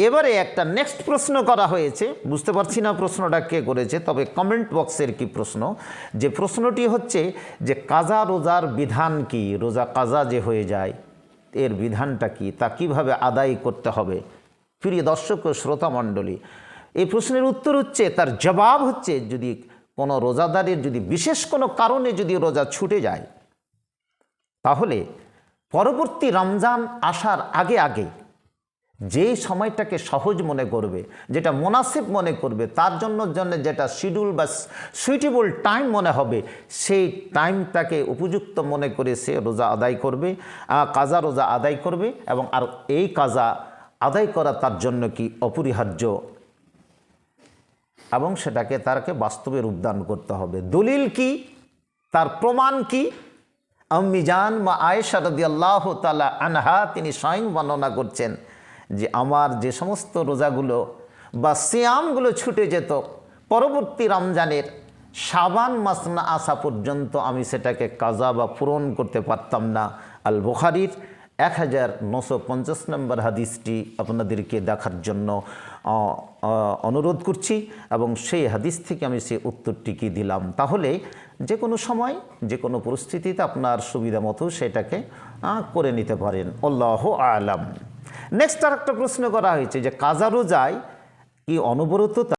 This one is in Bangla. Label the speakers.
Speaker 1: এবারে একটা নেক্সট প্রশ্ন করা হয়েছে, বুঝতে পারছি না প্রশ্নটা কে করেছে, তবে কমেন্ট বক্সের কি প্রশ্ন, যে প্রশ্নটি হচ্ছে যে কাজা রোজার বিধান কি, রোজা কাজা যে হয়ে যায় এর বিধানটা কি, তা কিভাবে আদায় করতে হবে। প্রিয় দর্শক ও শ্রোতা মণ্ডলী, এই প্রশ্নের উত্তর হচ্ছে, তার জবাব হচ্ছে, যদি কোনো রোজাদারের যদি বিশেষ কোনো কারণে যদি রোজা ছুটে যায়, তাহলে পরবর্তী রমজান আসার আগে আগে যেই সময়টাকে সহজ মনে করবে, যেটা মুনাসিব মনে করবে, তার জন্য যেটা শিডিউল বা সুইটেবল টাইম মনে হবে, সেই টাইমটাকে উপযুক্ত মনে করে সে রোজা আদায় করবে, কাজা রোজা আদায় করবে। এবং আর এই কাজা আদায় করা তার জন্য কি অপরিহার্য, এবং সেটাকে তাকে বাস্তবে রূপদান করতে হবে। দলিল কি, তার প্রমাণ কি? আম্মি জান মা আয়েশা রাদিয়াল্লাহু তাআলা আনহা তিনি স্বয়ং বর্ণনা করছেন যে আমার যে সমস্ত রোজাগুলো বা সিয়ামগুলো ছুটে যেত পরবর্তী রমজানের শাবান মাস না আসা পর্যন্ত, আমি সেটাকে কাজা বা পূরণ করতে পারতাম না। আল বুখারীর 1950 নম্বর হাদিসটি আপনাদেরকে দেখার জন্য অনুরোধ করছি, এবং সেই হাদিস থেকে আমি সেই উত্তরটিকে দিলাম। তাহলে যে কোনো সময় যে কোনো পরিস্থিতিতে আপনার সুবিধা মতো সেটাকে করে নিতে পারেন। আল্লাহু আলাম। নেক্সট আর একটা প্রশ্ন করা হয়েছে যে কাজা রোজায় কি অনবরত